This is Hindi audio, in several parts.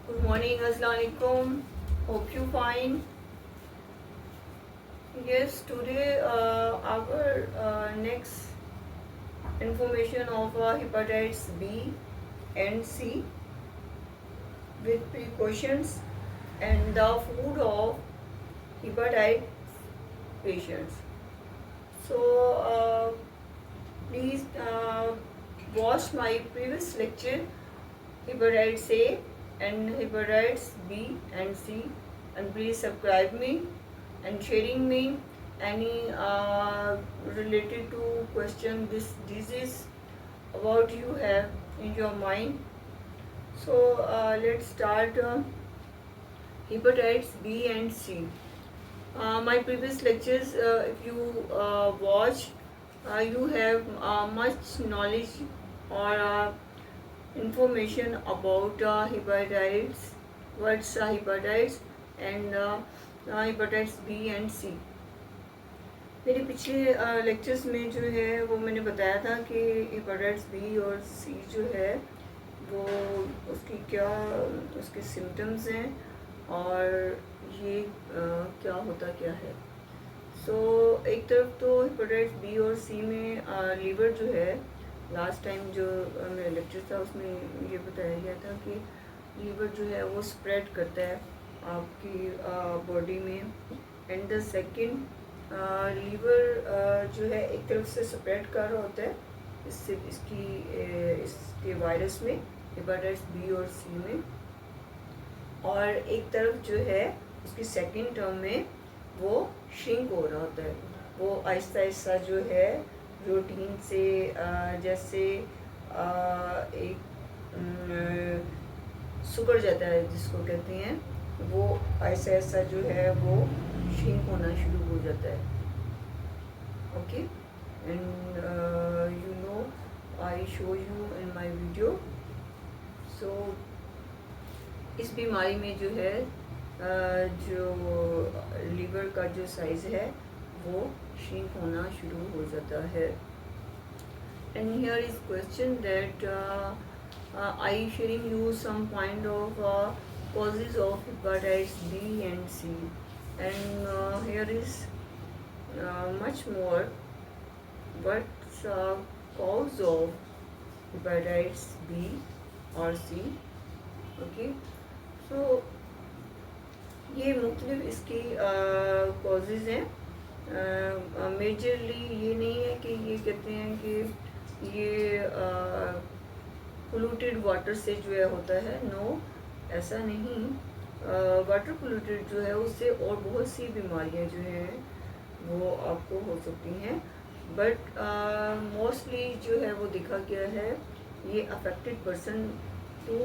Good morning, Assalamualaikum. Hope you fine. Yes, today our next information of hepatitis B and C with precautions and the food of hepatitis patients. So please watch my previous lecture hepatitis A and hepatitis B and C, and please subscribe me and sharing me any related to question this disease about you have in your mind. So let's start hepatitis B and C. My previous lectures, if you watch, you have much knowledge or information about hepatitis, what's hepatitis and hepatitis B and C. मेरे पिछले लेक्चर्स में जो है वो मैंने बताया था कि हेपेटाइटिस बी और सी जो है वो उसकी क्या उसके सिम्टम्स हैं और ये क्या होता क्या है. सो एक तरफ तो हेपेटाइटिस बी और सी में लीवर जो है, लास्ट टाइम जो मेरा लेक्चर था उसमें ये बताया गया था कि लीवर जो है वो स्प्रेड करता है आपकी बॉडी में. एंड द सेकंड, लीवर जो है एक तरफ से स्प्रेड कर रहा होता है इससे इसके वायरस में, हेपेटाइटिस बी और सी में, और एक तरफ जो है उसकी सेकंड टर्म में वो श्रिंक हो रहा होता है. वो आहिस्ता आहिस्ता जो है रूटीन से जैसे एक सुकड़ जाता है जिसको कहते हैं, वो आहिस्ता आहिस्ता जो है वो श्रिंक होना शुरू हो जाता है. Okay, and you know I show you in my video. So इस बीमारी में जो है जो लीवर का जो साइज़ है वो श्रिंक होना शुरू हो जाता है. And here is question that I sharing you some point of causes of hepatitis B and C, and here is much more what's cause of hepatitis B or C. Okay, so ये मुख्तलिफ इसकी कॉजेज़ हैं. मेजरली ये नहीं है कि ये कहते हैं कि ये पोल्यूटेड वाटर से जो है होता है. नो, ऐसा नहीं. वाटर पोल्यूटेड जो है उससे और बहुत सी बीमारियां जो हैं वो आपको हो सकती हैं, बट मोस्टली जो है वो देखा गया है ये affected person to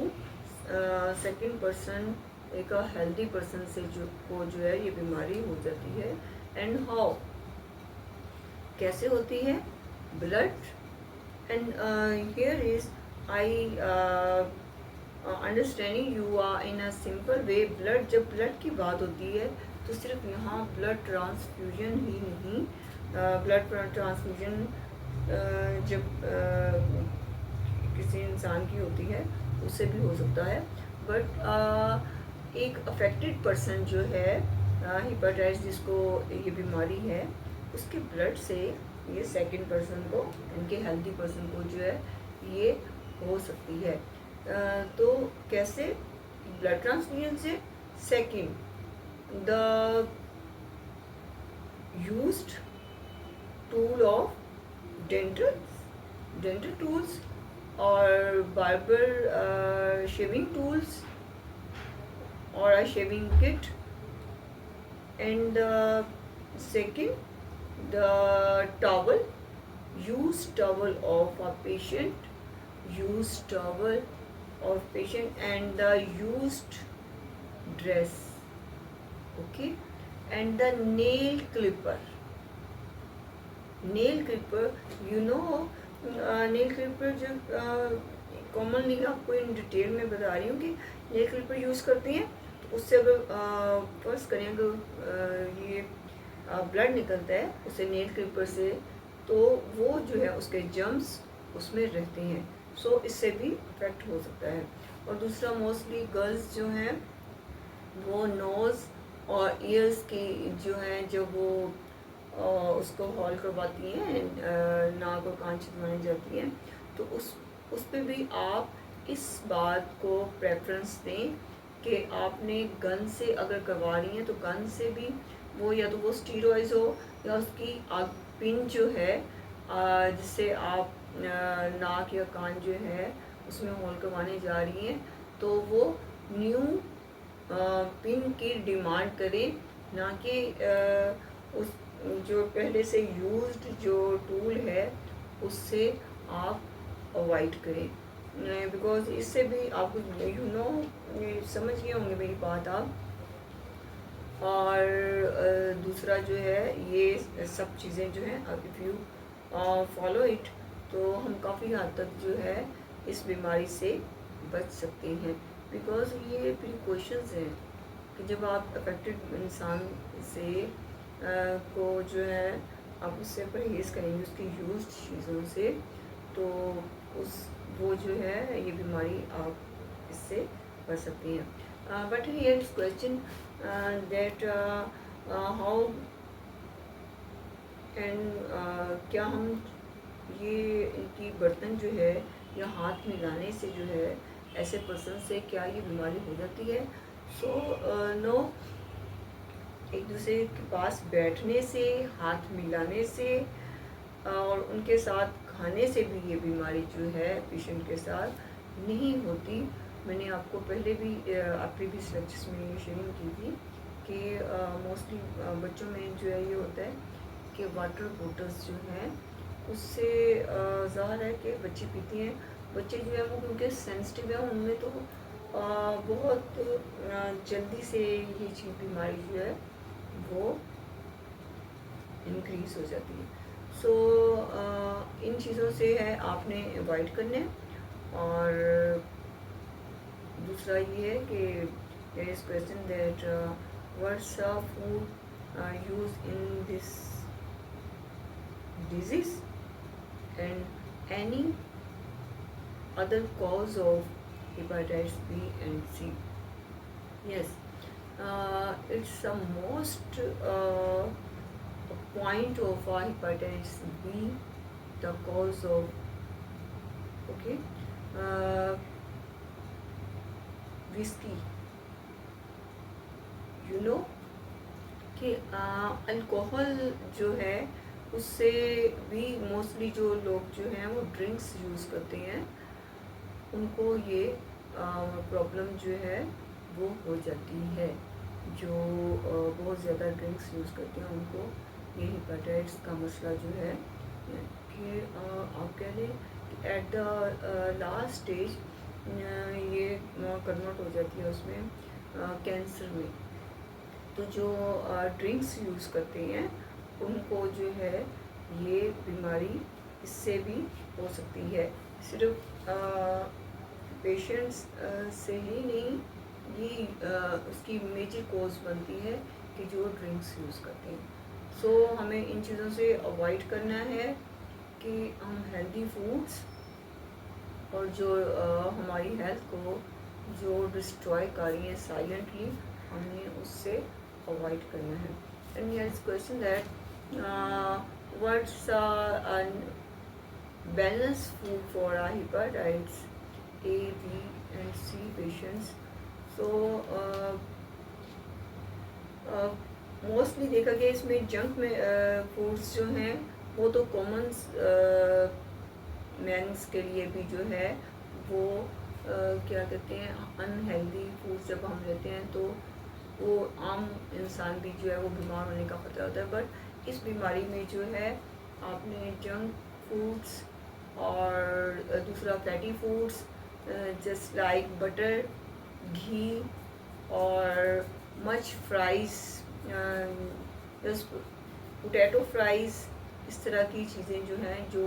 second person, एक हेल्दी पर्सन से जो है ये बीमारी हो जाती है. एंड हाउ, कैसे होती है? Blood. And here is I understanding you in a simple way. Blood, जब ब्लड की बात होती है तो सिर्फ यहाँ ब्लड ट्रांसफ्यूजन ही नहीं, ब्लड ट्रांसफ्यूजन जब किसी इंसान की होती है उससे भी हो सकता है, बट एक अफेक्टेड पर्सन जो है हेपेटाइटिस जिसको ये बीमारी है उसके ब्लड से ये सेकंड पर्सन को, इनके हेल्दी पर्सन को जो है ये हो सकती है. तो कैसे? ब्लड ट्रांसफ्यूजन से. Second, the used tool of dental tools और barber shaving tools or a shaving kit. And second, the towel, used towel of a patient, and the used dress. Okay, and the nail clipper, you know, nail clipper जो कॉमनली आपको इन डिटेल में बता रही हूँ कि नेल क्लिपर यूज़ करते हैं. तो उससे अगर फर्स्ट करें, अगर ये ब्लड निकलता है उससे नेल क्लिपर से, तो वो जो है उसके जर्म्स उसमें रहते हैं. सो इससे भी इफेक्ट हो सकता है. और दूसरा मोस्टली गर्ल्स जो हैं वो नोज़ और ईयर्स की जो हैं जब वो उसको हॉल करवाती हैं, नाक और कान छिदवाने जाती हैं, तो उस पे भी आप इस बात को प्रेफरेंस दें कि आपने गन से अगर करवा रही हैं तो गन से भी वो या तो वो स्टीरॉइड्स हो या उसकी पिन जो है जिससे आप नाक या कान जो है उसमें होल करवाने जा रही हैं, तो वो न्यू पिन की डिमांड करें, ना कि उस जो पहले से यूज्ड जो टूल है उससे आप अवॉइड करें, बिकॉज इससे भी आप समझ गए होंगे मेरी बात आप। और दूसरा जो है ये सब चीज़ें जो हैं इफ़ यू फॉलो इट तो हम काफ़ी हद तक जो है इस बीमारी से बच सकते हैं, बिकॉज ये प्रिकॉशंस हैं कि जब आप अफेक्टेड इंसान से को जो है आप उससे परहेज़ करेंगे उसकी यूज्ड चीज़ों से, तो उस वो जो है ये बीमारी आप इससे बच सकती हैं। But here is question that how and क्या हम ये इनकी बर्तन जो है या हाथ मिलाने से जो है ऐसे पर्सन से क्या ये बीमारी हो जाती है? सो नो, एक दूसरे के पास बैठने से, हाथ मिलाने से और उनके साथ खाने से भी ये बीमारी जो है पेशेंट के साथ नहीं होती। मैंने आपको पहले भी प्रीवियस लेक्चर्स में शेयरिंग की थी कि मोस्टली बच्चों में जो है ये होता है कि वाटर बोटल्स जो हैं उससे ज़ाहिर है कि बच्चे पीते हैं, बच्चे जो है वो क्योंकि सेंसिटिव है उनमें तो बहुत जल्दी से ये चीज़ बीमारी जो है वो इंक्रीज़ हो जाती है। सो इन चीज़ों से है आपने अवॉइड करने। और दूसरा ये है कि there is question that what's food use in this disease and any other cause of hepatitis B and C. Yes, it's the most point of hepatitis B, the cause of, okay, whiskey. You know कि अल्कोहल जो है उससे भी मोस्टली जो लोग जो हैं वो ड्रिंक्स यूज़ करते हैं, उनको ये प्रॉब्लम जो है वो हो जाती है। जो बहुत ज़्यादा ड्रिंक्स यूज़ करते हैं उनको ये हेपेटाइटिस का मसला जो है कि आप कह लें कि एट द लास्ट स्टेज ये कन्वर्ट हो जाती है उसमें कैंसर में। तो जो ड्रिंक्स यूज़ करते हैं उनको जो है ये बीमारी इससे भी हो सकती है। सिर्फ पेशेंट्स से ही नहीं, ये उसकी मेजर कॉज बनती है कि जो ड्रिंक्स यूज़ करते हैं। सो हमें इन चीज़ों से अवॉइड करना है कि हम हेल्दी फूड्स और जो हमारी हेल्थ को जो डिस्ट्रॉय कर रही हैं साइलेंटली, हमने उससे अवॉइड करना है। And here is question that what's a balanced food for hepatitis A, B and C patients? So mostly देखा गया इसमें जंक में फूड्स जो हैं वो तो कॉमन मैंस के लिए भी जो है वो क्या कहते हैं अनहेल्दी फूड जब हम लेते हैं तो वो आम इंसान भी जो है वो बीमार होने का खतरा होता है। बट इस बीमारी में जो है आपने जंक फूड्स और दूसरा fatty foods just like butter, ghee और मच फ्राइज़, पोटैटो फ्राइज़, इस तरह की चीज़ें जो हैं जो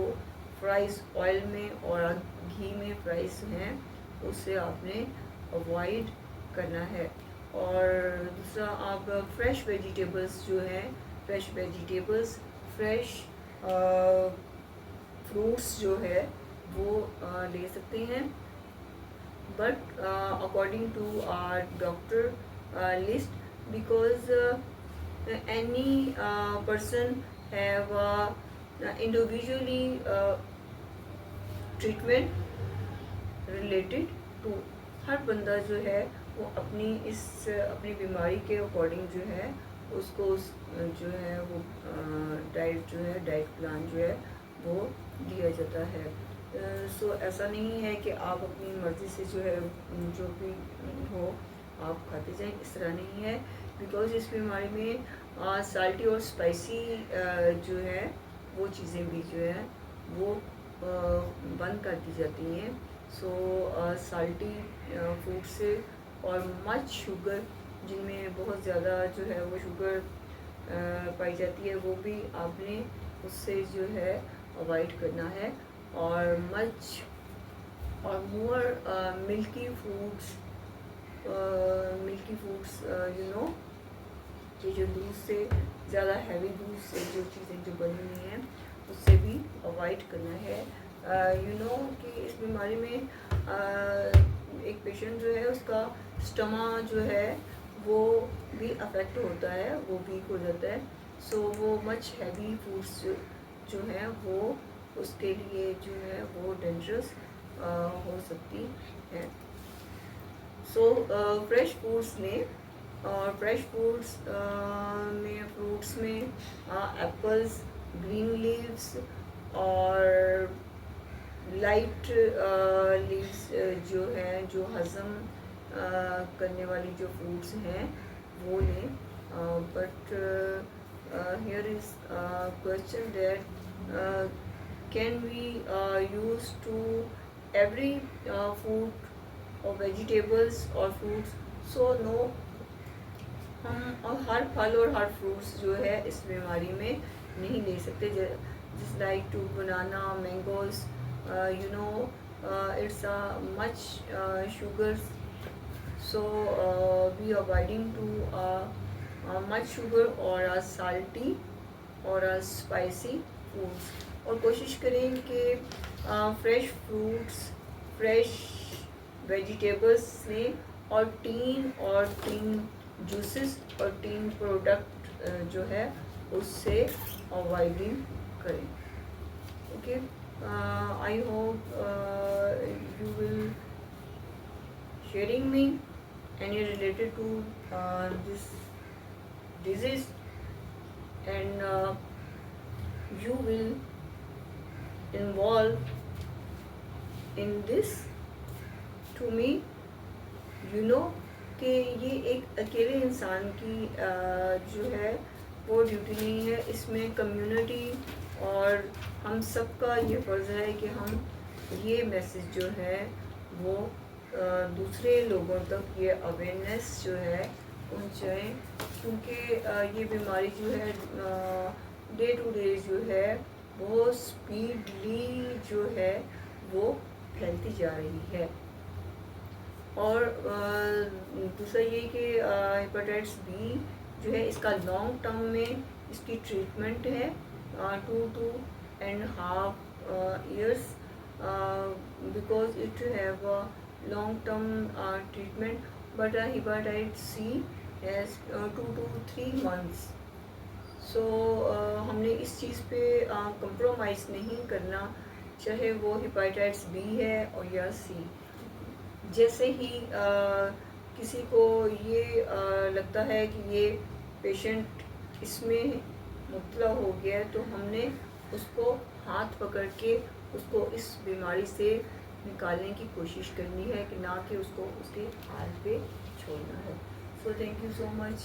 फ्राइज़ ऑयल में और घी में फ्राइज़ हैं उससे आपने अवॉइड करना है। और दूसरा आप फ्रेश वेजिटेबल्स जो हैं, फ्रेश वेजिटेबल्स, फ्रेश फ्रूट्स जो है वो ले सकते हैं। but according to our doctor list, because any person have individually treatment related to, हर बंदा जो है वो अपनी बीमारी के अकॉर्डिंग जो है उसको जो है वो डाइट जो है, डाइट प्लान जो है वो दिया जाता है। सो ऐसा नहीं है कि आप अपनी मर्ज़ी से जो है जो भी हो आप खाते जाएं, इस तरह नहीं है। बिकॉज़ इस बीमारी में साल्टी और स्पाइसी जो है वो चीज़ें भी जो है वो बंद कर दी जाती हैं। सो साल्टी फूड से और मच शुगर, जिनमें बहुत ज़्यादा जो है वो शुगर पाई जाती है, वो भी आपने उससे जो है अवॉइड करना है। और मच और मोर मिल्की फूड्स यू नो, कि जो दूध से ज़्यादा हैवी दूध से जो चीज़ें जो बनी हुई हैं उससे भी अवॉइड करना है। यू नो कि इस बीमारी में एक पेशेंट जो है उसका स्टमा जो है वो भी अफेक्ट होता है, वो वीक हो जाता है। सो वो मच हैवी फूड्स जो हैं वो उसके लिए जो है वो डेंजरस हो सकती है। सो फ्रेश फूड्स में, और फ्रेश फूड्स में फ्रूट्स में एप्पल्स, ग्रीन लीव्स और लाइट लीव्स जो हैं, जो हज़म करने वाली जो फ्रूट्स हैं वो लें। But here is question that can we use to every food और वेजिटेबल्स और फ्रूट्स? सो नो, हम हर फल और हर फ्रूट्स जो है इस बीमारी में नहीं ले सकते। जिस like to banana, mangoes, you know, it's much sugars, so we avoiding to much sugar or salty और spicy foods। और कोशिश करें कि फ्रेश फ्रूट्स, फ्रेश वेजिटेबल्स लें, और टीन जूसेस और टीन प्रोडक्ट जो है उससे अवॉइडिंग करें। Okay, I hope you will sharing me any related to this disease, and you will involve in this to me, you know, कि ये एक अकेले इंसान की जो है वो ड्यूटी नहीं है, इसमें कम्युनिटी और हम सबका ये फ़र्ज़ है कि हम ये मैसेज जो है वो दूसरे लोगों तक ये अवेयरनेस जो है पहुँचाएँ। क्योंकि ये बीमारी जो है डे टू डे जो है बहुत स्पीडली जो है वो फैलती जा रही है। और दूसरा ये कि हेपेटाइटिस बी जो है इसका लॉन्ग टर्म में इसकी ट्रीटमेंट है 2.5 years, because it have a long term treatment, but hepatitis C has 2 to 3 months। सो हमने इस चीज़ पे कंप्रोमाइज़ नहीं करना, चाहे वो हेपेटाइटिस बी है और या सी। जैसे ही किसी को ये लगता है कि ये पेशेंट इसमें मुब्तला हो गया है, तो हमने उसको हाथ पकड़ के उसको इस बीमारी से निकालने की कोशिश करनी है, कि ना कि उसको उसके हाल पे छोड़ना है। So thank you so much.